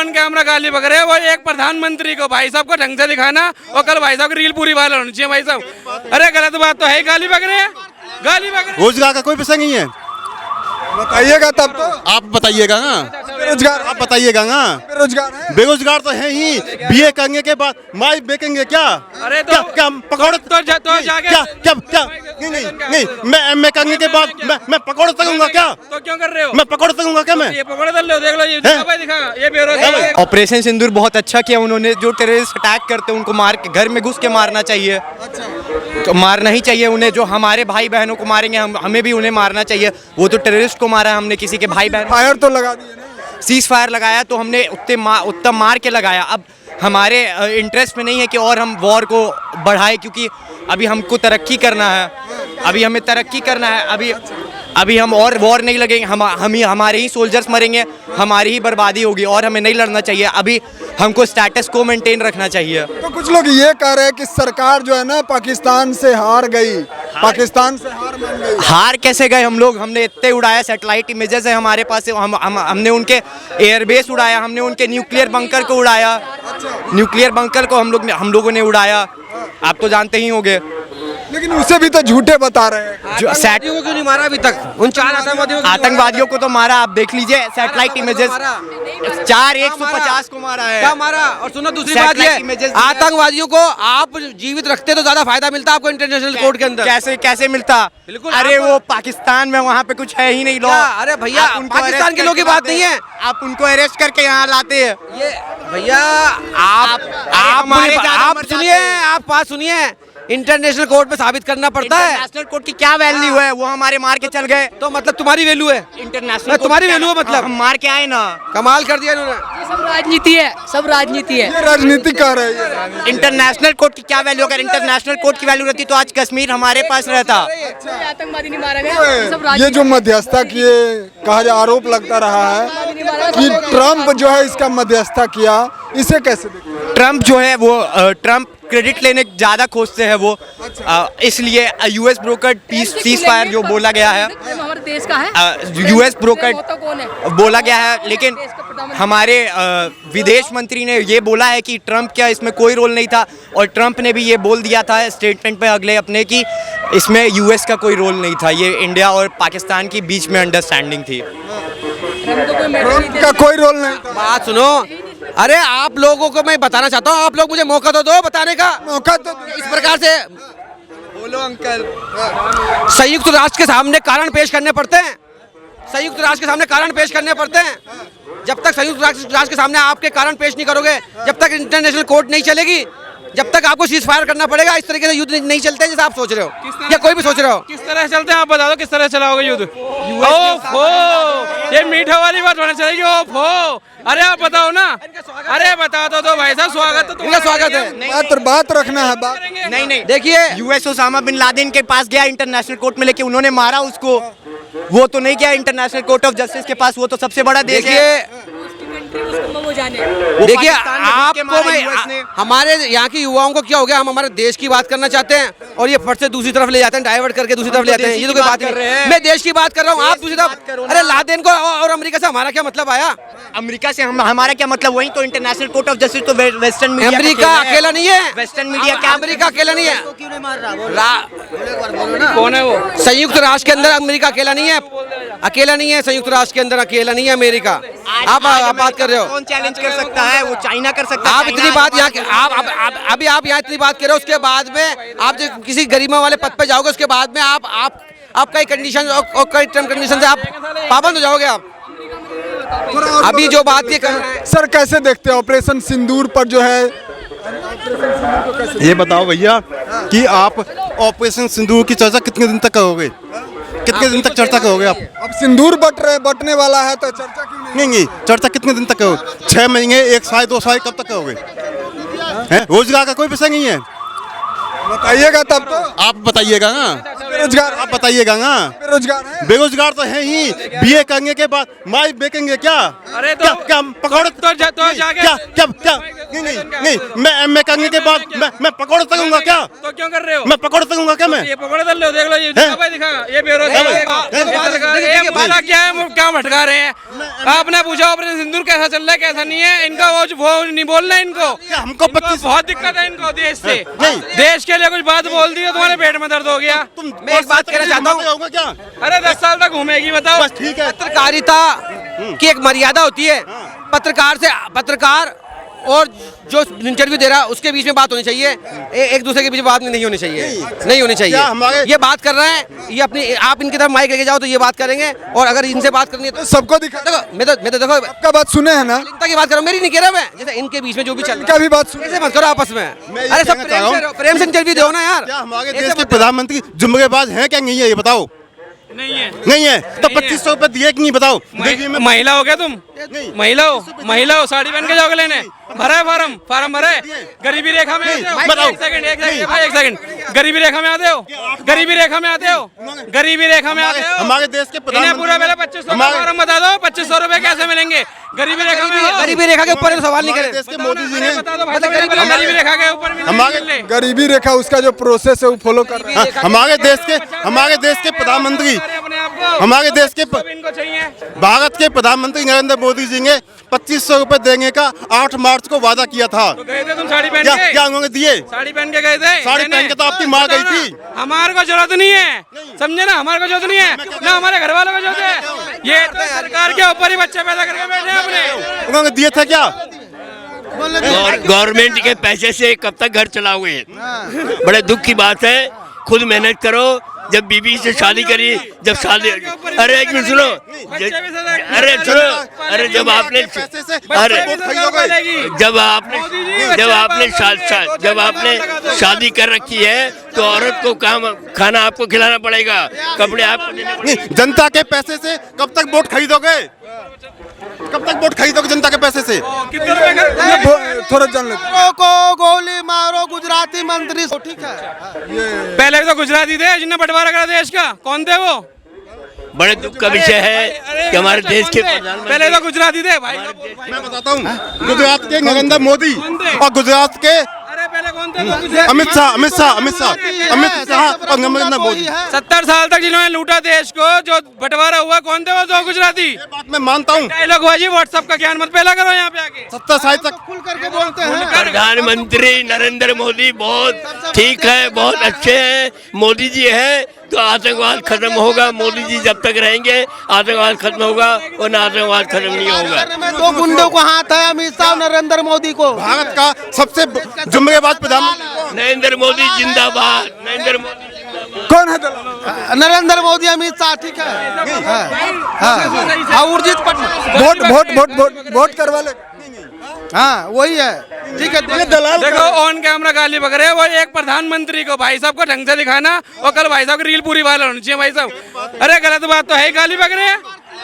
On camera गाली बक रहे हैं। वो एक प्रधानमंत्री को भाई साहब को ढंग से दिखाना और कल भाई साहब की रील पूरी वायरल होनी चाहिए भाई साहब। अरे गलत बात तो है, गाली बक रहे हैं, गाली बक रहे हैं। रोजगार का कोई पैसा नहीं है, बताइएगा तब तो। आप बताइएगा ना, बेरोजगार आप बताइएगा ना। बेरोजगार है। बेरोजगार तो है ही, बीए करने के बाद माई बेचेंगे क्या? अरे क्या क्या पकौड़े तो जाके क्या क्या क्या नहीं, मैं एमए करने के बाद मैं पकौड़े तलूंगा क्या? तो क्यों कर रहे हो? मैं पकौड़े तलूंगा क्या? मैं ये पकौड़े तल लो, देख लो, ये दिखा भाई, दिखा, ये बेरोजगार। ऑपरेशन सिंदूर बहुत अच्छा किया उन्होंने। जो टेररिस्ट अटैक करते हैं उनको मार के घर में घुस के मारना चाहिए। तो मारना ही चाहिए उन्हें। जो हमारे भाई बहनों को मारेंगे हमें भी उन्हें मारना चाहिए। वो तो टेररिस्ट को मारा, हमने किसी के भाई बहन फायर तो लगा दिए ना। सीज फायर लगाया तो हमने उतना मार के लगाया। अब हमारे इंटरेस्ट में नहीं है कि और हम वॉर को बढ़ाए, क्योंकि अभी हमको तरक्की करना है, अभी हमें तरक्की करना है। अभी हम और वॉर नहीं लगेंगे, हमारे ही सोल्जर्स मरेंगे, हमारी ही बर्बादी होगी और हमें नहीं लड़ना चाहिए। अभी हमको स्टेटस को मेंटेन रखना चाहिए। तो कुछ लोग ये कह रहे हैं कि सरकार जो है ना पाकिस्तान से हार गई, पाकिस्तान से हार मान गई। हार कैसे गए हम लोग? हमने इतने उड़ाया, सैटेलाइट इमेजेस है हमारे पास। हमने उनके एयरबेस उड़ाया, हमने उनके न्यूक्लियर बंकर को उड़ाया। न्यूक्लियर बंकर को हम लोगों ने उड़ाया, आप तो जानते ही होंगे। लेकिन उसे भी तो झूठे बता रहे हैं। आतंकवादियों को क्यों नहीं मारा अभी तक? उन 4 आतंकवादियों को तो मारा, आप देख लीजिए सैटेलाइट इमेजेस। 150 को मारा है। क्या मारा? और सुनो दूसरी बात ये, आतंकवादियों को आप जीवित रखते तो ज्यादा फायदा मिलता आपको इंटरनेशनल कोर्ट के अंदर। कैसे मिलता? बिल्कुल। अरे वो पाकिस्तान में वहाँ पे कुछ है ही नहीं लॉ। अरे भैया, पाकिस्तान के लोग की बात नहीं है। आप उनको अरेस्ट करके यहाँ लाते हैं। ये भैया आप सुनिए, आप बात सुनिए। इंटरनेशनल कोर्ट में साबित करना पड़ता है। इंटरनेशनल कोर्ट की क्या वैल्यू है? वो हमारे मार के चल गए। तो मतलब तुम्हारी वैल्यू है इंटरनेशनल तुम्हारी वैल्यू है, मतलब हम मार के आए ना। कमाल कर दिया इन्होंने। सब राजनीति है, सब राजनीति है। ये राजनीति कह रहे हैं। इंटरनेशनल कोर्ट की क्या वैल्यू? अगर इंटरनेशनल कोर्ट की वैल्यू रहती तो आज कश्मीर हमारे पास रहता। आतंकवादी नहीं मारा गया, सब ये जो मध्यस्थता किए कहा आरोप लगता रहा है कि ट्रम्प जो है इसका मध्यस्थता किया, इसे कैसे देखते हैं? ट्रम्प जो है वो ट्रम्प क्रेडिट लेने ज़्यादा खोजते हैं वो। इसलिए यूएस ब्रोकर सीज फायर जो बोला गया है, हमारे देश का है। यूएस ब्रोकर कौन है? बोला गया है, लेकिन हमारे विदेश मंत्री ने ये बोला है कि ट्रम्प क्या इसमें कोई रोल नहीं था। और ट्रम्प ने भी ये बोल दिया था स्टेटमेंट पे अगले अपने कि इसमें यूएस का कोई रोल नहीं था, ये इंडिया और पाकिस्तान के बीच में अंडरस्टैंडिंग थी। ट्रम्प का कोई रोल नहीं था। बात सुनो, अरे आप लोगों को मैं बताना चाहता हूँ, आप लोग मुझे मौका तो दो बताने का। मौका तो इस प्रकार से बोलो अंकल। संयुक्त राष्ट्र के सामने कारण पेश करने पड़ते हैं। संयुक्त राष्ट्र के सामने कारण पेश करने पड़ते हैं। जब तक संयुक्त राष्ट्र के सामने आपके कारण पेश नहीं करोगे, जब तक इंटरनेशनल कोर्ट नहीं चलेगी, जब तक आपको सीज फायर करना पड़ेगा। इस तरीके से युद्ध नहीं चलते जैसे आप सोच रहे हो या कोई भी सोच रहे हो। किस तरह चलते हैं आप बता दो, किस तरह चलाओगे युद्ध? ओफो, ये मीठा वाली बात होना चाहिए। ओफो, अरे आप बताओ ना, अरे बता दो भाई साहब, स्वागत तो इनका स्वागत है। बात रखना है, बात नहीं देखिए, यूएस ओसामा बिन लादेन के पास गया इंटरनेशनल कोर्ट में, लेके उन्होंने मारा उसको। वो तो नहीं गया इंटरनेशनल कोर्ट ऑफ जस्टिस के पास, वो तो सबसे बड़ा देश है। देखिए आपको मैं, हमारे यहाँ के युवाओं को क्या हो गया, हम हमारे देश की बात करना चाहते हैं और ये फट से दूसरी तरफ ले जाते हैं, डाइवर्ट करके दूसरी तरफ ले जाते हैं। ये तो कोई बात नहीं, मैं देश की बात कर रहा हूँ, आप दूसरी तरफ। अरे लादेन को और अमेरिका से हमारा क्या मतलब आया? अमेरिका से हमारा क्या मतलब? वही तो इंटरनेशनल कोर्ट ऑफ जस्टिस तो वेस्टर्न मीडिया अमेरिका अकेला नहीं है। वेस्टर्न मीडिया क्या? अमेरिका अकेला नहीं है। क्यों नहीं मार रहा? कौन है वो? संयुक्त राष्ट्र के अंदर अमेरिका अकेला नहीं है, अकेला नहीं है। संयुक्त राष्ट्र के अंदर अकेला नहीं है अमेरिका। आप बात कर रहे हो, कौन चैलेंज कर सकता है? वो चाइना कर सकता है। आप इतनी बात यहाँ अभी आप यहाँ इतनी बात कर रहे हो, उसके बाद में आप जो किसी गरीबों वाले पद पे जाओगे, उसके बाद में आप कई कंडीशन और कई टर्म कंडीशन से आप पाबंद हो जाओगे। आप अभी जो बात ये कर रहे हैं सर, कैसे देखते हैं ऑपरेशन सिंदूर पर जो है? ये बताओ भैया कि आप ऑपरेशन सिंदूर की चर्चा कितने दिन तक करोगे? कितने दिन तक चर्चा करोगे आप? अब सिंदूर बटने वाला है तो चर्चा क्यों नहीं? नहीं, चर्चा कितने दिन तक करोगे? 6 महीने, 1 साल, 2 साल, कब तक करोगे? रोजगार का कोई पैसा नहीं है, बताइएगा तब तो। आप बताइएगा ना। बेरोजगार आप बताइएगा ना। बेरोजगार है। बेरोजगार तो है ही, बीए करने के बाद माई बेचेंगे क्या? अरे तो क्या क्या पकौड़े तो जाके क्या क्या क्या नहीं नहीं नहीं, मैं एमए करने के बाद मैं पकौड़े तकूंगा क्या? तो क्यों कर रहे हो? मैं पकौड़े तकूंगा क्या? मैं ये पकौड़े तल लो, देख लो ये दिखा भाई, दिखा ये बेरोजगार ये माला क्या है, क्या भटका रहे हैं? आपने पूछा ऑपरेशन सिंदूर कैसा चल रहा है कैसा नहीं है, इनका वो नहीं बोलना है इनको। हमको 25 बहुत दिक्कत है इनको देश से। नहीं। देश के लिए कुछ बात बोल दी तो तुम्हारे पेट में दर्द हो गया। मैं एक बात कहना चाहता हूँ, होगा क्या? अरे 10 साल तक घूमेगी बताओ। बस ठीक है। पत्रकारिता की एक मर्यादा होती है। पत्रकार और जो इंटरव्यू दे रहा है उसके बीच में बात होनी चाहिए, एक दूसरे के बीच में बात नहीं होनी चाहिए, नहीं होनी चाहिए। क्या हमारे- ये बात कर रहे हैं, ये अपनी आप इनकी तरफ माइक लेके जाओ तो ये बात करेंगे, और अगर इनसे बात करनी है तो सबको दिखा। देखो मैं तो देखो आपका बात सुने हैं ना, इनका की बात करो, मेरी नहीं कह रहा मैं। जैसे इनके बीच में जो भी चल इनका भी बात सुने। ऐसे मत करो आपस में। मैं ये अरे सब कहना चाह रहा हूँ, प्रेम से इंटरव्यू दो ना यार। क्या हमारे ऐसे देश के मत- प्रधानमंत्री जुम्मेबाज हैं क्या? नहीं है, ये बताओ। नहीं है नहीं है तो 2500 रुपए दिए कि नहीं बताओ? देखिए मैं महिला हो क्या तुम? नहीं। महिला हो साड़ी पहन के जाओगे लेने? भरा है फार्म भरा है? गरीबी रेखा में आते हो? बताओ। एक सेकंड गरीबी रेखा में आते हो? गरीबी रेखा में आते हो? गरीबी रेखा में आते हो? हमारे देश के इन्हें प्रधानमंत्री पूरा पहले 2500 का फार्म बता दो। 2500 रुपए कैसे मिलेंगे? गरीबी रेखा में हो? गरीबी रेखा के ऊपर सवाल नहीं हमारे करे। देश के मोदी जी ने बता दो भाई, गरीबी रेखा के ऊपर हमारे- गरीबी रेखा उसका जो प्रोसेस है वो फॉलो कर रहे हैं। हमारे देश के प्रधानमंत्री हमारे देश के इनको चाहिए। भारत के प्रधानमंत्री नरेंद्र मोदी जी ने 2500 रुपए देने का 8 मार्च को वादा किया था। तो गए थे तुम साड़ी पहन क्या के? क्या उन्होंने दिए? साड़ी पहन के गए थे? साड़ी पहन के तो आपकी माँ गई थी। हमारे को जरूरत नहीं है, समझे ना? हमारे को जरूरत नहीं है ना, हमारे घर वालों को जरूरत है। ये तो सरकार के ऊपर ही बच्चे पैदा करके बैठे हैं अपने। उन्होंने दिए थे क्या? गवर्नमेंट के पैसे से कब तक घर चलाओगे? बड़े दुख की बात है। खुद मेहनत करो। जब बीबी से शादी करी, जब शादी, अरे एक मिनट सुनो, अरे सुनो, अरे जब आपने शादी कर रखी है तो औरत को काम खाना आपको खिलाना पड़ेगा, कपड़े आपको देने पड़ेंगे। नहीं, जनता के पैसे से कब तक वोट खरीदोगे? कब तक वोट खरीदोगे जनता के पैसे से? कितने रुपए का? थोड़ा जान लेते को गोली मारो गुजराती मंत्री, ठीक है। पहले तो गुजराती थे जिन्होंने बंटवारा करा देश का, कौन थे वो? बड़े दुख का विषय है कि हमारे देश के पहले तो गुजराती थे भाई। मैं बताता हूँ, गुजरात के नरेंद्र मोदी और गुजरात के अरे पहले कौन थे? अमित शाह और नरेंद्र मोदी। 70 साल तक जिन्होंने लूटा देश को, जो बंटवारा हुआ, कौन थे वो? दो गुजराती। ये बात मैं मानता हूँ। डायलॉग बाजी व्हाट्सएप का ज्ञान मत पहला करो यहाँ पे आके। 70 साल तक खुल करके बोलते हैं। प्रधानमंत्री नरेंद्र मोदी बहुत ठीक है, बहुत अच्छे हैं। मोदी जी है तो आतंकवाद खत्म होगा। मोदी जी जब तक रहेंगे आतंकवाद खत्म होगा, और आतंकवाद खत्म नहीं होगा। दो गुंडों को हाथ है, अमित शाह, नरेंद्र मोदी को। भारत का सबसे जुम्मेबाज प्रधानमंत्री नरेंद्र मोदी जिंदाबाद, नरेंद्र मोदी कौन है दलाल? नरेंद्र मोदी, अमित शाह, ठीक है। उर्जित पटेल वोट करवा ले। हाँ वही है, ठीक है। देखो ऑन कैमरा गाली बक रहे हैं वो एक प्रधानमंत्री को। भाई साहब को ढंग से दिखाना, और कल भाई साहब की रील पूरी वायरल होनी चाहिए भाई साहब। अरे गलत बात तो है, गाली बक रहे हैं,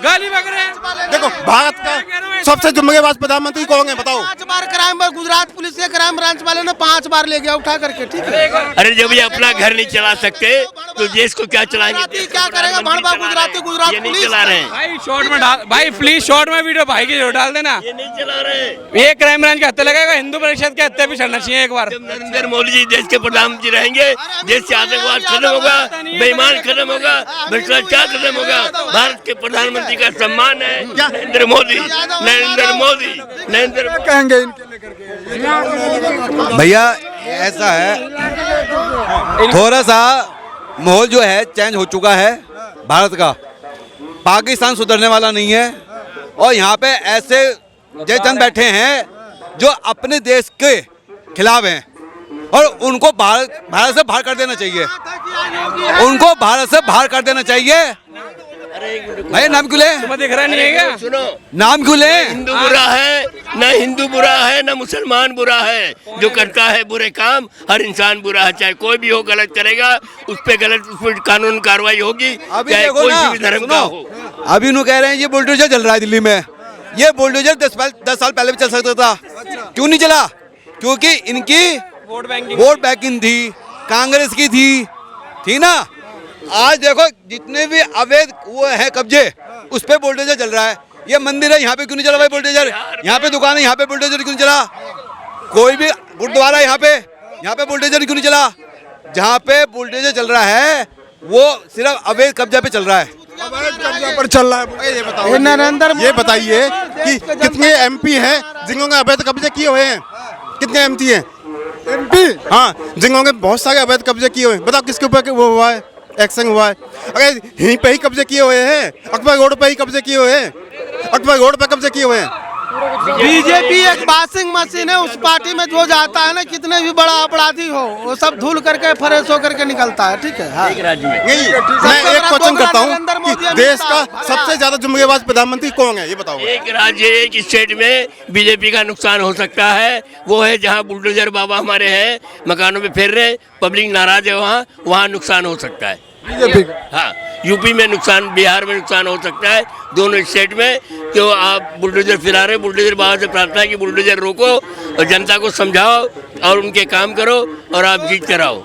गाली बक रहे हैं। देखो भारत का सबसे जुम्मेबाज प्रधानमंत्री कौन है बताओ? 5 बार क्राइम, गुजरात पुलिस के क्राइम ब्रांच वाले ने 5 बार ले गया उठा करके, ठीक है। अरे जब ये अपना घर नहीं चला सकते तो देश को क्या चलाएंगे? क्या करेगा? भड़वा गुजराती, गुजरात ये नहीं पुलिस। चला रहे हैं, भाई शॉर्ट में डाल, भाई प्लीज शॉर्ट में वीडियो भाई की जरूर डाल देना। ये नहीं चला रहे हैं। ये क्राइम ब्रांच के हत्या लगेगा, हिंदू परिषद के हत्या भी चढ़ना चाहिए एक बार। जब नरेंद्र मोदी जी देश के प्रधानमंत्री रहेंगे, देश से आतंकवाद खत्म होगा, बेईमान खत्म होगा, भ्रष्टाचार खत्म होगा। भारत के प्रधानमंत्री का सम्मान है नरेंद्र मोदी, नरेंद्र मोदी, नरेंद्र। कहेंगे इनके लेकर के? भैया ऐसा है, थोड़ा सा माहौल जो है चेंज हो चुका है भारत का। पाकिस्तान सुधरने वाला नहीं है, और यहाँ पे ऐसे जयचंद बैठे हैं जो अपने देश के खिलाफ हैं, और उनको भारत से बाहर कर देना चाहिए। उनको भारत से बाहर कर देना चाहिए। भैया नाम क्यों ले? तुम्हें दिख रहा नहीं है क्या? सुनो, नाम क्यों ले? हिंदू बुरा है, न हिंदू बुरा है, न मुसलमान बुरा है। जो करता है बुरे काम, हर इंसान बुरा है। चाहे कोई भी हो, गलत करेगा उस पर कानून कार्रवाई होगी, अभी चाहे देखो कोई ना, भी धर्म का हो। अभी इन्हों कह रहे हैं ये बुलडोजर चल रहा है दिल्ली में। ये बुलडोजर 10 साल पहले भी चल सकता था। क्यों नहीं चला? क्योंकि इनकी वोट बैंकिंग वोट बैंकिंग थी, कांग्रेस की थी ना। आज देखो जितने भी अवैध वो है कब्जे उस पे बुलडोजर चल रहा है। ये मंदिर है यहाँ पे क्यों नहीं चला भाई बुलडोजर? यहाँ पे दुकान है यहाँ पे बुलडोजर क्यों नहीं चला? कोई भी गुरुद्वारा यहाँ पे बुलडोजर क्यों नहीं चला? जहाँ पे बुलडोजर चल रहा है वो सिर्फ अवैध कब्जा पे चल रहा है। अवैध कब्जा पर चल रहा है। ये बताओ, ये बताइए कि कितने एमपी हैं जिन्होंने अवैध कब्जे किए हुए हैं? कितने एमपी हैं? एमपी हाँ, जिन्होंने बहुत सारे अवैध कब्जे किए हुए हैं। बताओ किसके ऊपर वो हुआ है, एक्शन हुआ है? अगर यहीं पे ही कब्जे किए हुए हैं, अकबर रोड पे ही कब्जे किए हुए हैं, अकबर रोड पे कब्जे किए हुए हैं। बीजेपी एक वॉशिंग मशीन है, उस पार्टी में जो जाता है ना, कितने भी बड़ा अपराधी हो वो सब धुल करके फ्रेश होकर के निकलता है। ठीक है, हाँ। नहीं, मैं एक क्वेश्चन करता हूँ कि देश का सबसे ज्यादा जुम्मेवार प्रधानमंत्री कौन है, ये बताओ। एक राज्य एक स्टेट में बीजेपी का नुकसान हो सकता है, वो है जहां बुलडोजर बाबा हमारे हैं, मकानों पे फिर रहे, पब्लिक नाराज है, वहाँ नुकसान हो सकता है बीजेपी का। हाँ, यूपी में नुकसान, बिहार में नुकसान हो सकता है, दोनों स्टेट में। तो आप बुलडोजर फिरा रहे, बुलडोजर बाबा से प्रार्थना है कि बुलडोजर रोको और जनता को समझाओ और उनके काम करो और आप जीत कर आओ।